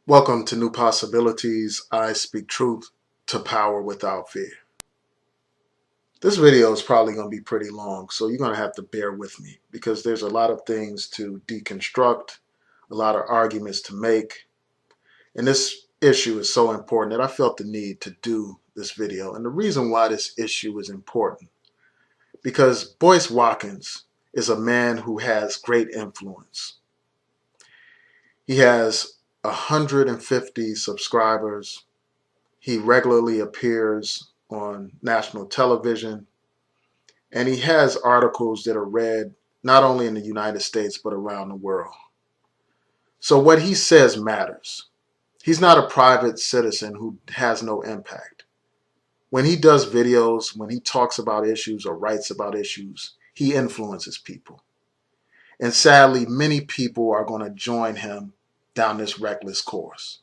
Welcome to New Possibilities. I speak truth to power without fear. This video is probably going to be pretty long, so you're going to have to bear with me because there's a lot of things to deconstruct, a lot of arguments to make, and this issue is so important that I felt the need to do this video. And the reason why this issue is important, because Boyce Watkins is a man who has great influence. He has 150 subscribers. He regularly appears on national television, and he has articles that are read not only in the United States but around the world. So what he says matters. He's not a private citizen who has no impact. When he does videos, when he talks about issues or writes about issues, he influences people. And sadly, many people are going to join him down this reckless course.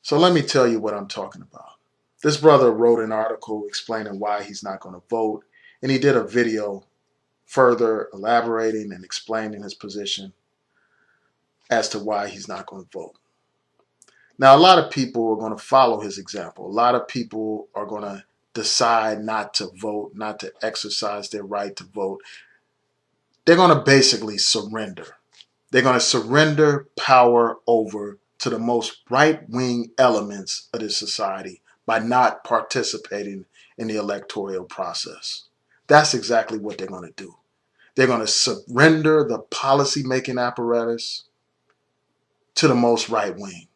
So let me tell you what I'm talking about. This brother wrote an article explaining why he's not going to vote, and he did a video further elaborating and explaining his position as to why he's not going to vote. Now, a lot of people are going to follow his example. A lot of people are going to decide not to vote, not to exercise their right to vote. They're going to basically surrender. They're going to surrender power over to the most right-wing elements of this society by not participating in the electoral process. That's exactly what they're going to do. They're going to surrender the policy-making apparatus to the most right-wing.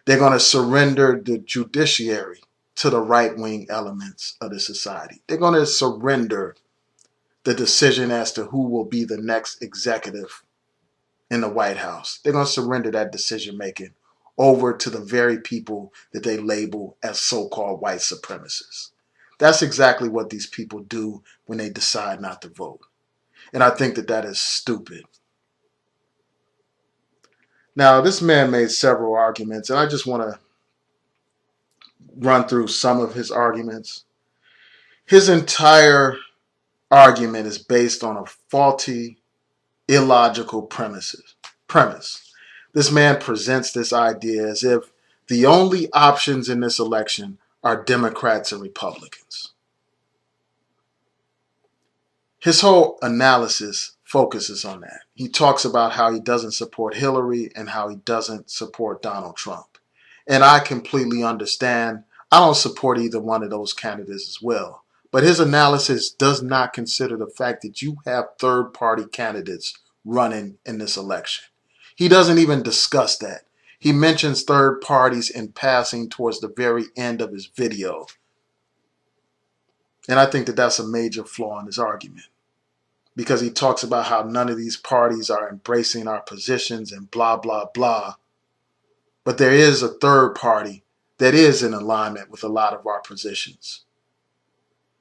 They're going to surrender the judiciary to the right-wing elements of the society. They're going to surrender the decision as to who will be the next executive in the White House. They're going to surrender that decision-making over to the very people that they label as so-called white supremacists. That's exactly what these people do when they decide not to vote. And I think that that is stupid. Now, this man made several arguments, and I just want to run through some of his arguments. His entire argument is based on a faulty, illogical premise. This man presents this idea as if the only options in this election are Democrats and Republicans. His whole analysis focuses on that. He talks about how he doesn't support Hillary and how he doesn't support Donald Trump. And I completely understand. I don't support either one of those candidates as well. But his analysis does not consider the fact that you have third-party candidates running in this election. He doesn't even discuss that. He mentions third parties in passing towards the very end of his video. And I think that that's a major flaw in his argument, because he talks about how none of these parties are embracing our positions and blah, blah, blah. But there is a third party that is in alignment with a lot of our positions.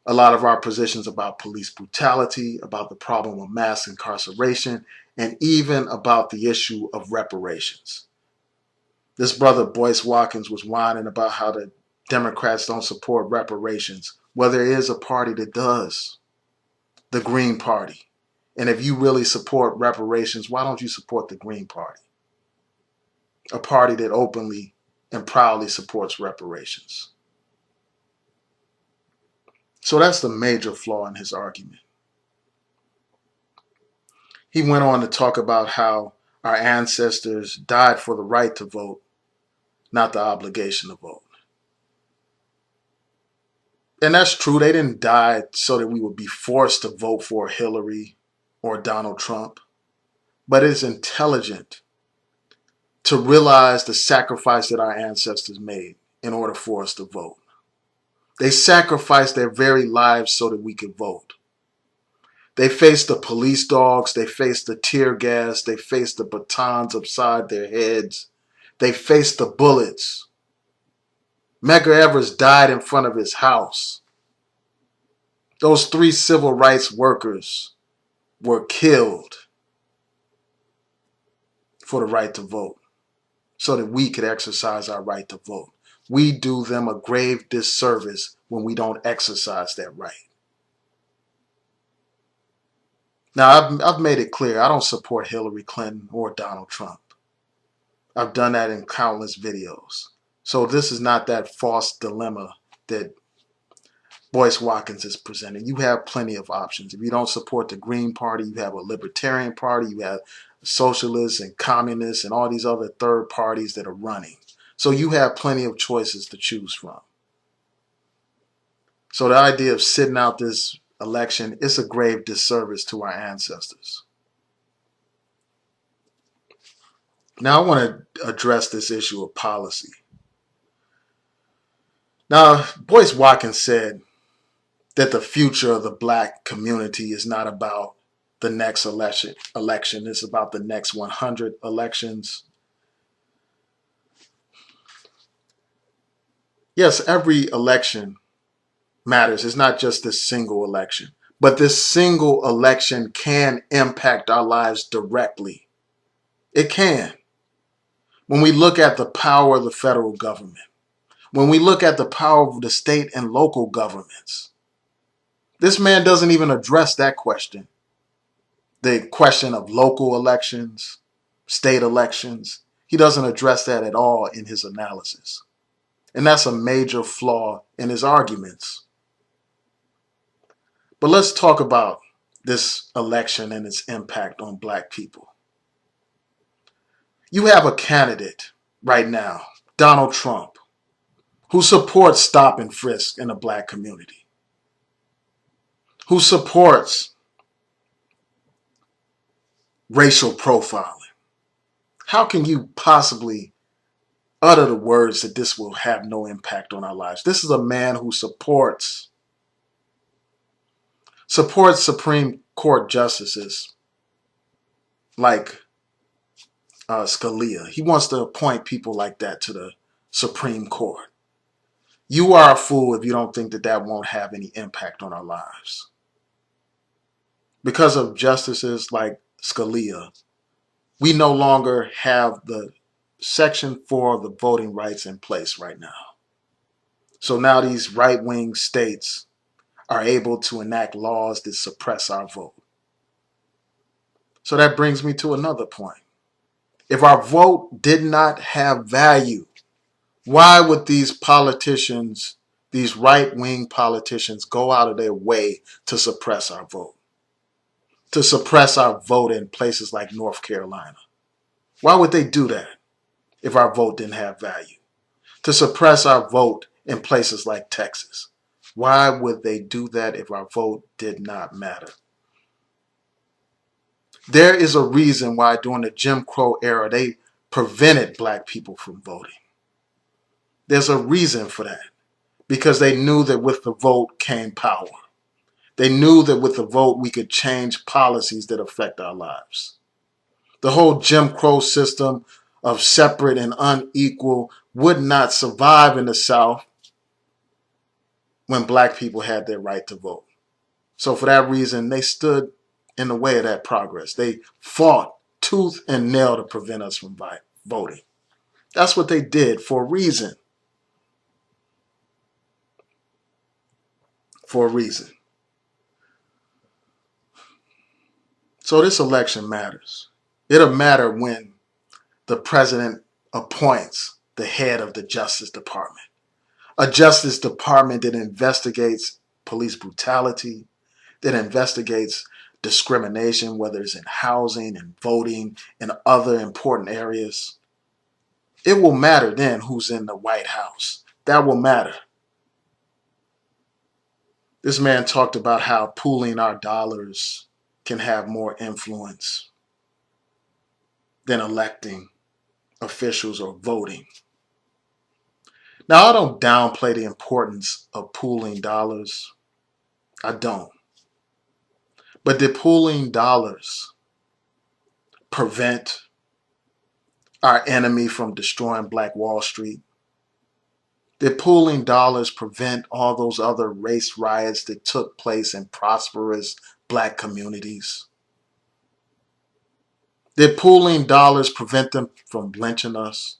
A lot of our positions about police brutality, about the problem of mass incarceration, and even about the issue of reparations. This brother Boyce Watkins was whining about how the Democrats don't support reparations. Well, there is a party that does, the Green Party. And if you really support reparations, why don't you support the Green Party? A party that openly and proudly supports reparations. So that's the major flaw in his argument. He went on to talk about how our ancestors died for the right to vote, not the obligation to vote. And that's true. They didn't die so that we would be forced to vote for Hillary or Donald Trump. But it's intelligent to realize the sacrifice that our ancestors made in order for us to vote. They sacrificed their very lives so that we could vote. They faced the police dogs, they faced the tear gas, they faced the batons upside their heads, they faced the bullets. Medgar Evers died in front of his house. Those 3 civil rights workers were killed for the right to vote, so that we could exercise our right to vote. We do them a grave disservice when we don't exercise that right. Now, I've made it clear I don't support Hillary Clinton or Donald Trump. I've done that in countless videos. So this is not that false dilemma that Boyce Watkins is presenting. You have plenty of options. If you don't support the Green Party, you have a Libertarian Party, you have socialists and communists and all these other third parties that are running. So you have plenty of choices to choose from. So the idea of sitting out this election is a grave disservice to our ancestors. Now I want to address this issue of policy. Now, Boyce Watkins said that the future of the black community is not about the next election. It's about the next 100 elections. Yes, every election matters. It's not just this single election. But this single election can impact our lives directly. It can. When we look at the power of the federal government, when we look at the power of the state and local governments, this man doesn't even address that question. The question of local elections, state elections. He doesn't address that at all in his analysis. And that's a major flaw in his arguments. But let's talk about this election and its impact on black people. You have a candidate right now, Donald Trump, who supports stop and frisk in the black community, who supports racial profiling. How can you possibly utter the words that this will have no impact on our lives? This is a man who supports Supreme Court justices like Scalia. He wants to appoint people like that to the Supreme Court. You are a fool if you don't think that that won't have any impact on our lives. Because of justices like Scalia, we no longer have the Section 4 of the voting rights in place right now. So now these right-wing states are able to enact laws that suppress our vote. So that brings me to another point. If our vote did not have value, why would these politicians, these right-wing politicians, go out of their way to suppress our vote? To suppress our vote in places like North Carolina? Why would they do that if our vote didn't have value? To suppress our vote in places like Texas? Why would they do that if our vote did not matter? There is a reason why during the Jim Crow era they prevented black people from voting. There's a reason for that. Because they knew that with the vote came power. They knew that with the vote we could change policies that affect our lives. The whole Jim Crow system of separate and unequal would not survive in the South when black people had their right to vote. So for that reason, they stood in the way of that progress. They fought tooth and nail to prevent us from voting. That's what they did for a reason. For a reason. So this election matters. It'll matter when the president appoints the head of the Justice Department. A Justice Department that investigates police brutality, that investigates discrimination, whether it's in housing and voting and other important areas. It will matter then who's in the White House. That will matter. This man talked about how pooling our dollars can have more influence than electing officials or voting. Now, I don't downplay the importance of pooling dollars. I don't. But did pooling dollars prevent our enemy from destroying Black Wall Street? Did pooling dollars prevent all those other race riots that took place in prosperous black communities? Did pooling dollars prevent them from lynching us?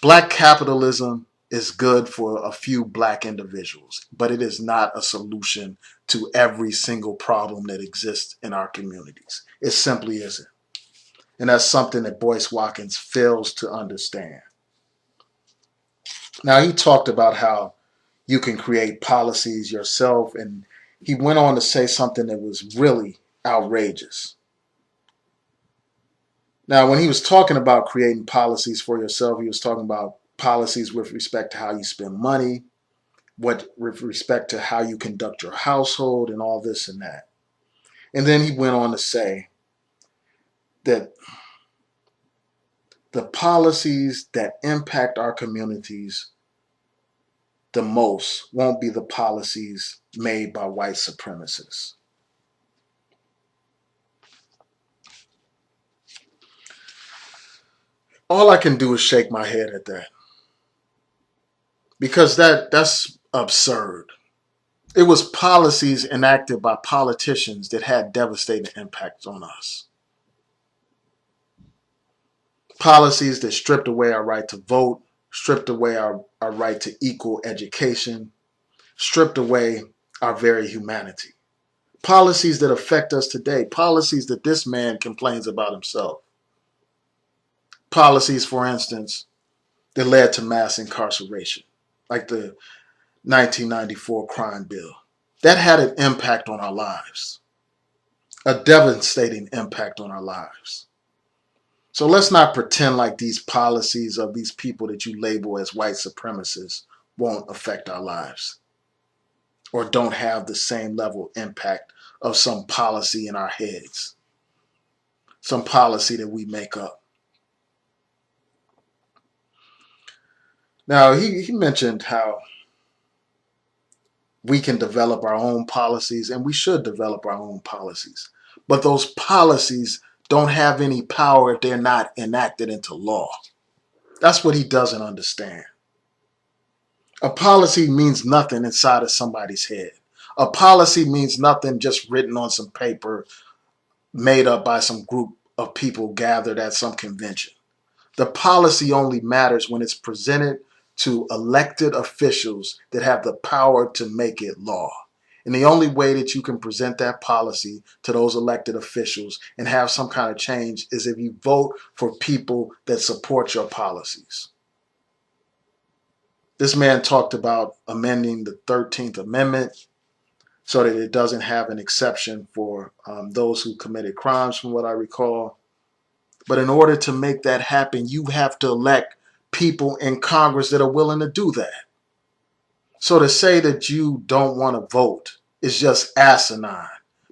Black capitalism is good for a few black individuals, but it is not a solution to every single problem that exists in our communities. It simply isn't. And that's something that Boyce Watkins fails to understand. Now, he talked about how you can create policies yourself, and he went on to say something that was really outrageous. Now, when he was talking about creating policies for yourself, he was talking about policies with respect to how you spend money, what with respect to how you conduct your household, and all this and that. And then he went on to say that the policies that impact our communities the most won't be the policies made by white supremacists. All I can do is shake my head at that, because that's absurd. It was policies enacted by politicians that had devastating impacts on us. Policies that stripped away our right to vote, stripped away our right to equal education, stripped away our very humanity. Policies that affect us today, policies that this man complains about himself. Policies, for instance, that led to mass incarceration, like the 1994 crime bill. That had an impact on our lives, a devastating impact on our lives. So let's not pretend like these policies of these people that you label as white supremacists won't affect our lives or don't have the same level of impact of some policy in our heads, some policy that we make up. Now, he mentioned how we can develop our own policies, and we should develop our own policies. But those policies don't have any power if they're not enacted into law. That's what he doesn't understand. A policy means nothing inside of somebody's head. A policy means nothing just written on some paper made up by some group of people gathered at some convention. The policy only matters when it's presented to elected officials that have the power to make it law. And the only way that you can present that policy to those elected officials and have some kind of change is if you vote for people that support your policies. This man talked about amending the 13th Amendment so that it doesn't have an exception for those who committed crimes, from what I recall. But in order to make that happen, you have to elect people in Congress that are willing to do that. So to say that you don't want to vote is just asinine,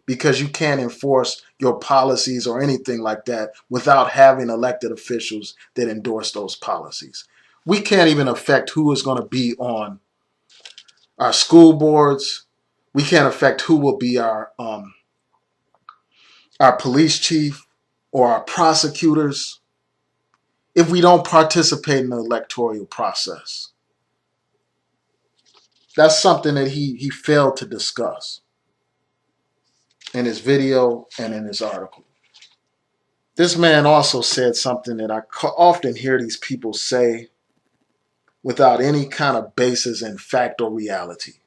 because you can't enforce your policies or anything like that without having elected officials that endorse those policies. We can't even affect who is going to be on our school boards. We can't affect who will be our police chief or our prosecutors if we don't participate in the electoral process. That's something that he failed to discuss in his video and in his article. This man also said something that I often hear these people say without any kind of basis in fact or reality.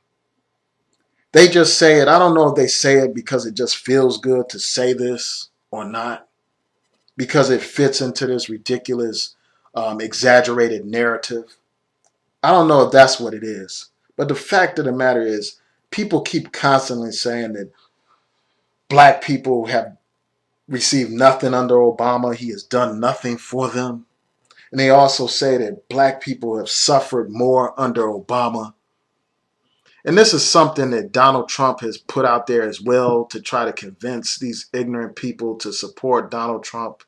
They just say it. I don't know if they say it because it just feels good to say this or not, because it fits into this ridiculous, exaggerated narrative. I don't know if that's what it is. But the fact of the matter is, people keep constantly saying that black people have received nothing under Obama. He has done nothing for them. And they also say that black people have suffered more under Obama. And this is something that Donald Trump has put out there as well to try to convince these ignorant people to support Donald Trump.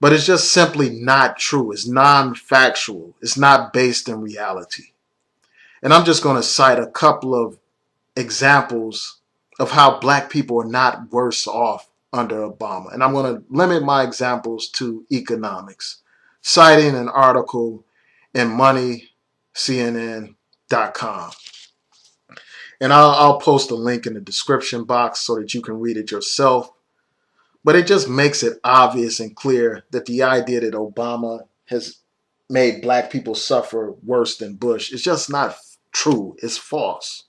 But it's just simply not true. It's non-factual. It's not based in reality. And I'm just going to cite a couple of examples of how black people are not worse off under Obama. And I'm going to limit my examples to economics, citing an article in moneycnn.com. And I'll post a link in the description box so that you can read it yourself. But it just makes it obvious and clear that the idea that Obama has made black people suffer worse than Bush is just not true. It's false.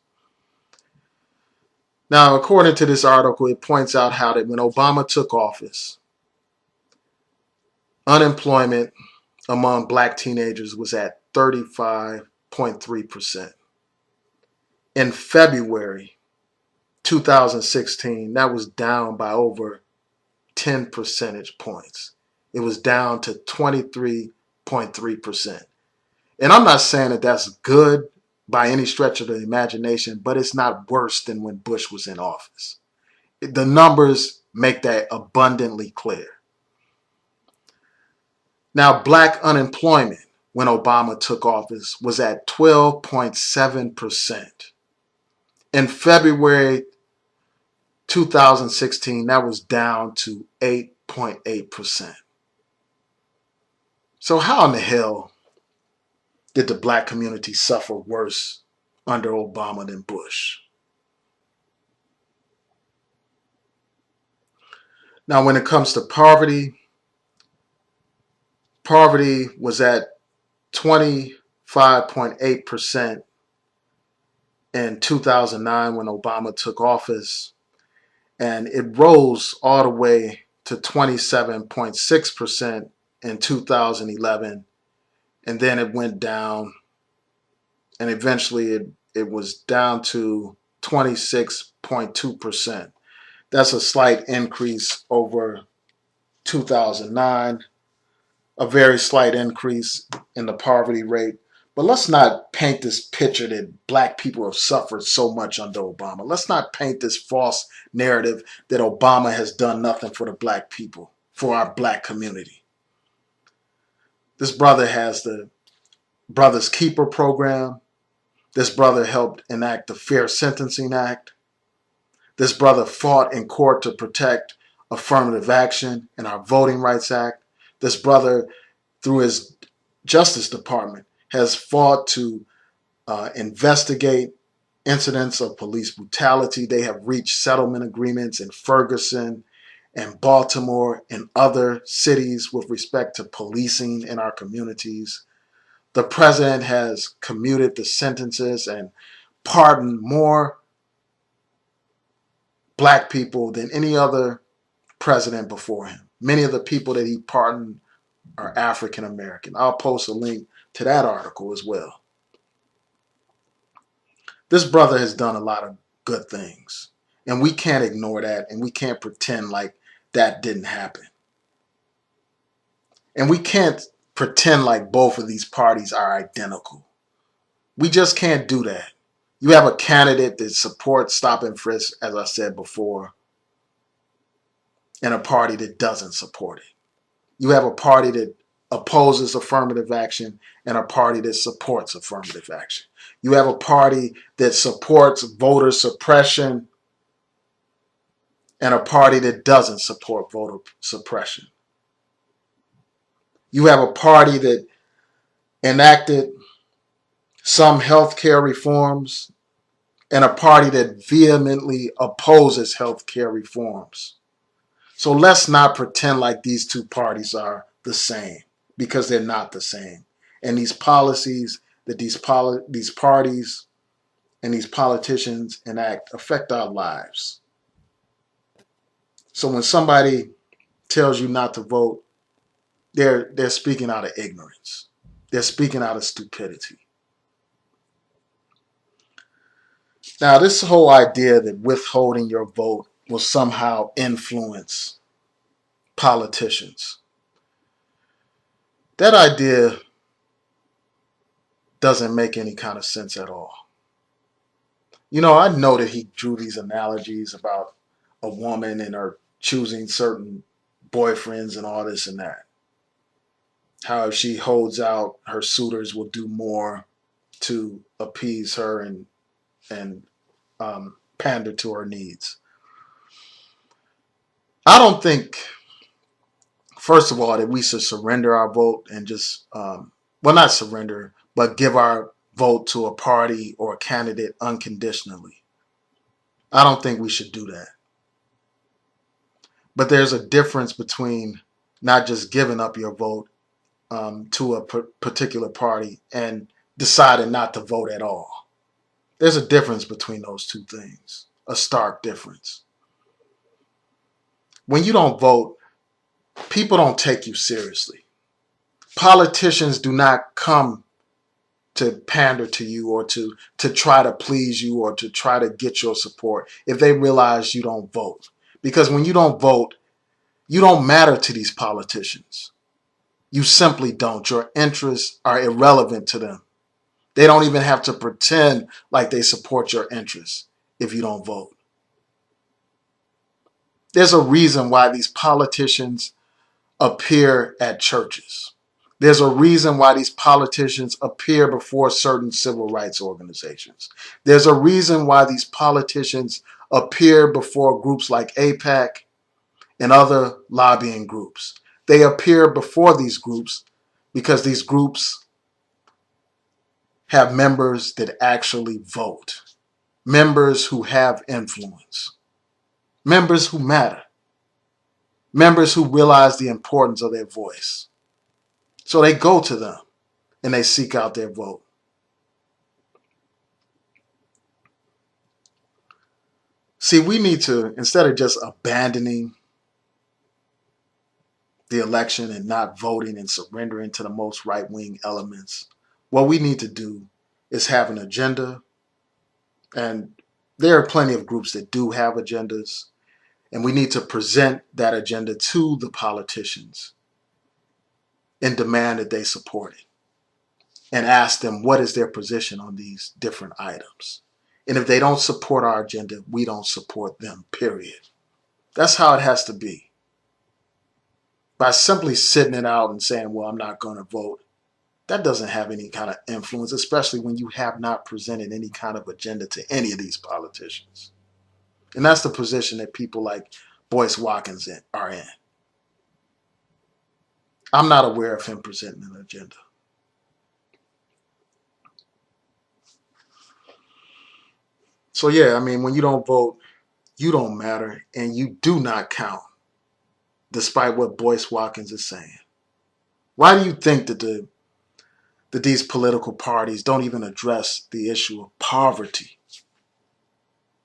Now, according to this article, it points out how that when Obama took office, unemployment among black teenagers was at 35.3%. In February 2016, that was down by over 10 percentage points. It was down to 23.3%. And I'm not saying that that's good by any stretch of the imagination, but it's not worse than when Bush was in office. The numbers make that abundantly clear. Now, black unemployment when Obama took office was at 12.7%. In February 2016, that was down to 8.8%. So how in the hell did the black community suffer worse under Obama than Bush? Now, when it comes to poverty, poverty was at 25.8% in 2009 when Obama took office, and it rose all the way to 27.6% in 2011, and then it went down, and eventually it was down to 26.2%. That's a slight increase over 2009, a very slight increase in the poverty rate. But let's not paint this picture that black people have suffered so much under Obama. Let's not paint this false narrative that Obama has done nothing for the black people, for our black community. This brother has the Brother's Keeper program. This brother helped enact the Fair Sentencing Act. This brother fought in court to protect affirmative action and our Voting Rights Act. This brother, through his Justice Department, has fought to investigate incidents of police brutality. They have reached settlement agreements in Ferguson and Baltimore and other cities with respect to policing in our communities. The president has commuted the sentences and pardoned more black people than any other president before him. Many of the people that he pardoned are African American. I'll post a link to that article as well. This brother has done a lot of good things, and we can't ignore that, and we can't pretend like that didn't happen. And we can't pretend like both of these parties are identical. We just can't do that. You have a candidate that supports stop and frisk, as I said before, and a party that doesn't support it. You have a party that opposes affirmative action and a party that supports affirmative action. You have a party that supports voter suppression and a party that doesn't support voter suppression. You have a party that enacted some healthcare reforms and a party that vehemently opposes healthcare reforms. So let's not pretend like these two parties are the same, because they're not the same. And these policies that these parties and these politicians enact affect our lives. So when somebody tells you not to vote, they're speaking out of ignorance. They're speaking out of stupidity. Now, this whole idea that withholding your vote will somehow influence politicians, that idea doesn't make any kind of sense at all. You know, I know that he drew these analogies about a woman and her choosing certain boyfriends and all this and that. How if she holds out, her suitors will do more to appease her and pander to her needs. I don't think, first of all, that we should surrender our vote and just, well, not surrender, but give our vote to a party or a candidate unconditionally. I don't think we should do that. But there's a difference between not just giving up your vote to a particular party and deciding not to vote at all. There's a difference between those two things, a stark difference. When you don't vote, People don't take you seriously. Politicians do not come to pander to you or to try to please you or to try to get your support if they realize you don't vote. Because when you don't vote, you don't matter to these politicians. You simply don't. Your interests are irrelevant to them. They don't even have to pretend like they support your interests if you don't vote. There's a reason why these politicians appear at churches. There's a reason why these politicians appear before certain civil rights organizations. There's a reason why these politicians appear before groups like AIPAC and other lobbying groups. They appear before these groups because these groups have members that actually vote, members who have influence, members who matter, members who realize the importance of their voice. So they go to them and they seek out their vote. See, we need to, instead of just abandoning the election and not voting and surrendering to the most right-wing elements, what we need to do is have an agenda. And there are plenty of groups that do have agendas. And we need to present that agenda to the politicians and demand that they support it. And ask them what is their position on these different items. And if they don't support our agenda, we don't support them, period. That's how it has to be. By simply sitting it out and saying, well, I'm not going to vote, that doesn't have any kind of influence, especially when you have not presented any kind of agenda to any of these politicians. And that's the position that people like Boyce Watkins are in. I'm not aware of him presenting an agenda. So yeah, I mean, when you don't vote, you don't matter and you do not count, despite what Boyce Watkins is saying. Why do you think that these political parties don't even address the issue of poverty?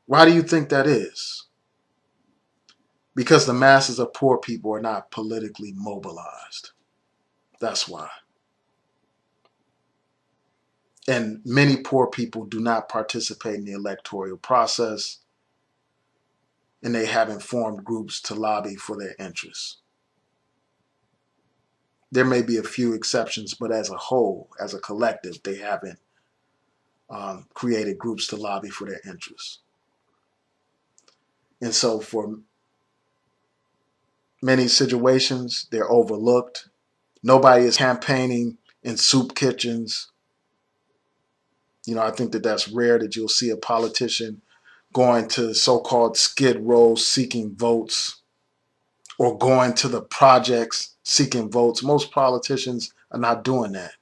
Why do you think that is? Because the masses of poor people are not politically mobilized. That's why. And many poor people do not participate in the electoral process, and they haven't formed groups to lobby for their interests. There may be a few exceptions, but as a whole, as a collective, they haven't created groups to lobby for their interests. And so for many situations, they're overlooked. Nobody is campaigning in soup kitchens. You know, I think that that's rare that you'll see a politician going to so-called skid rows seeking votes or going to the projects seeking votes. Most politicians are not doing that.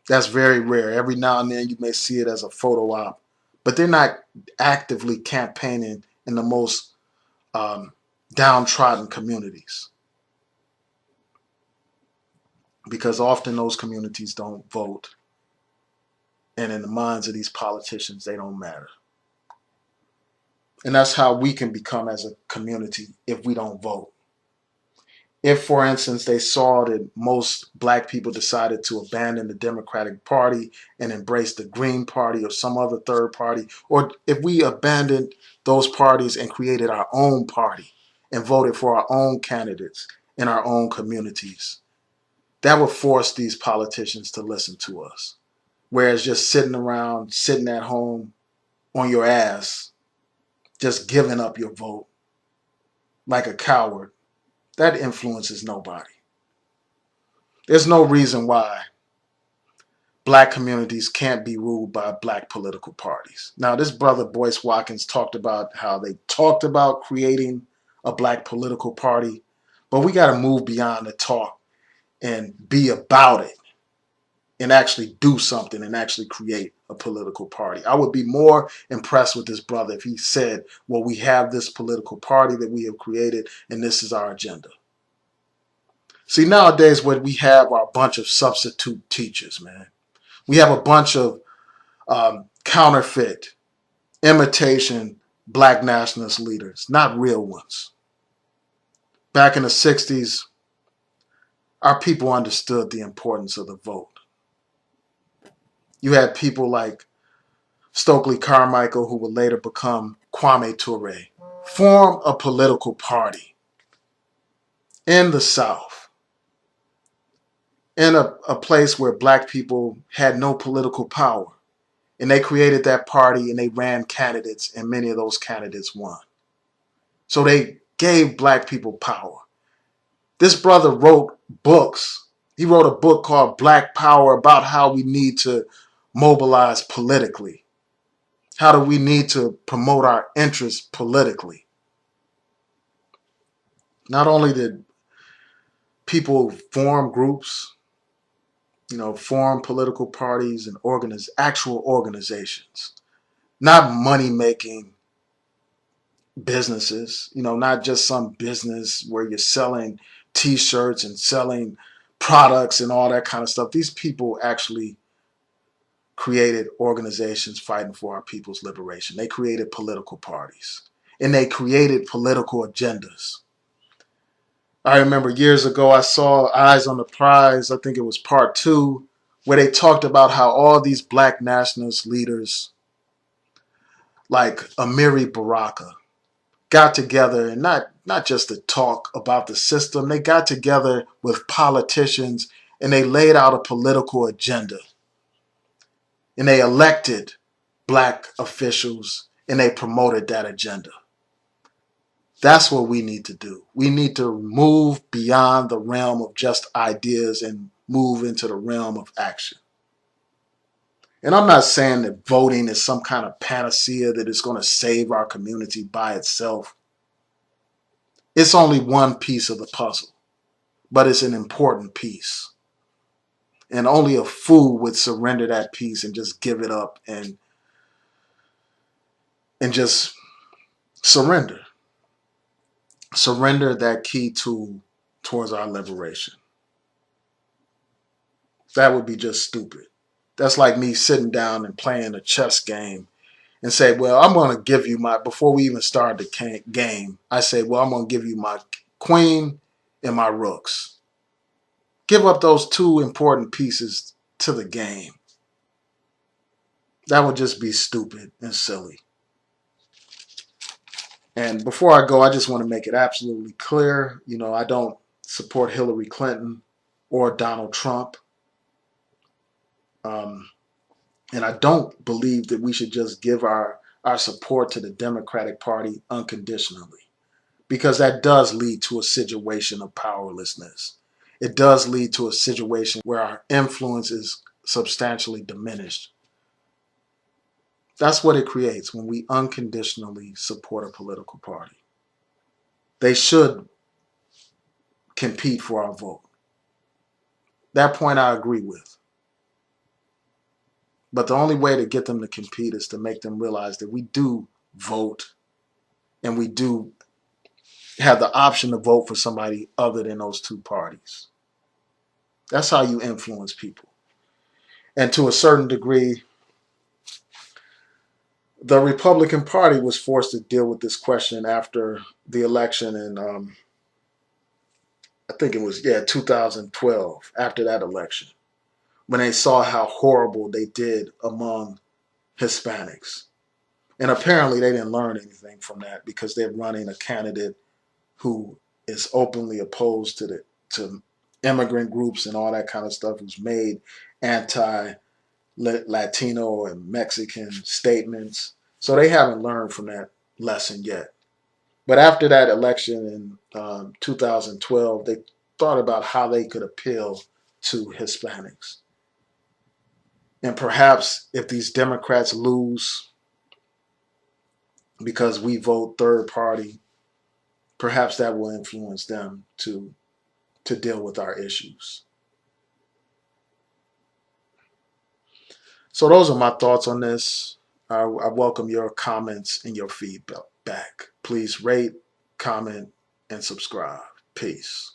That's very rare. Every now and then you may see it as a photo op, but they're not actively campaigning in the most downtrodden communities, because often those communities don't vote. And in the minds of these politicians, they don't matter. And that's how we can become as a community if we don't vote. If, for instance, they saw that most black people decided to abandon the Democratic Party and embrace the Green Party or some other third party, or if we abandoned those parties and created our own party and voted for our own candidates in our own communities, that would force these politicians to listen to us. Whereas just sitting around, sitting at home on your ass, just giving up your vote like a coward, that influences nobody. There's no reason why black communities can't be ruled by black political parties. Now, this brother Boyce Watkins talked about how they talked about creating a black political party, but we got to move beyond the talk and be about it and actually do something and actually create a political party. I would be more impressed with this brother if he said, well, we have this political party that we have created and this is our agenda. See, nowadays what we have are a bunch of substitute teachers, man. We have a bunch of counterfeit, imitation black nationalist leaders, not real ones. Back in the 60s, our people understood the importance of the vote. You had people like Stokely Carmichael, who would later become Kwame Ture, form a political party in the South, in a place where black people had no political power. And they created that party and they ran candidates, and many of those candidates won. So they gave black people power. This brother wrote books. He wrote a book called Black Power about how we need to mobilize politically. How do we need to promote our interests politically? Not only did people form groups, form political parties and actual organizations, not money-making businesses, not just some business where you're selling t-shirts and selling products and all that kind of stuff. These people actually created organizations fighting for our people's liberation. They created political parties and they created political agendas. I remember years ago I saw Eyes on the Prize, I think it was part 2, where they talked about how all these black nationalist leaders like Amiri Baraka got together, and not just to talk about the system. They got together with politicians and they laid out a political agenda. And they elected black officials and they promoted that agenda. That's what we need to do. We need to move beyond the realm of just ideas and move into the realm of action. And I'm not saying that voting is some kind of panacea that is going to save our community by itself. It's only one piece of the puzzle, but it's an important piece. And only a fool would surrender that piece and just give it up and just surrender. Surrender that key tool towards our liberation. That would be just stupid. That's like me sitting down and playing a chess game and say, well, I'm going to give you before we even start the game, I say, well, I'm going to give you my queen and my rooks. Give up those two important pieces to the game. That would just be stupid and silly. And before I go, I just want to make it absolutely clear, I don't support Hillary Clinton or Donald Trump. And I don't believe that we should just give our support to the Democratic Party unconditionally, because that does lead to a situation of powerlessness. It does lead to a situation where our influence is substantially diminished. That's what it creates when we unconditionally support a political party. They should compete for our vote. That point I agree with. But the only way to get them to compete is to make them realize that we do vote and we do have the option to vote for somebody other than those two parties. That's how you influence people. And to a certain degree, the Republican Party was forced to deal with this question after the election in, I think it was, 2012, after that election, when they saw how horrible they did among Hispanics. And apparently they didn't learn anything from that, because they're running a candidate who is openly opposed to immigrant groups and all that kind of stuff, who's made anti-Latino and Mexican statements. So they haven't learned from that lesson yet. But after that election in 2012, they thought about how they could appeal to Hispanics. And perhaps if these Democrats lose because we vote third party, perhaps that will influence them to deal with our issues. So those are my thoughts on this. I welcome your comments and your feedback. Please rate, comment, and subscribe. Peace.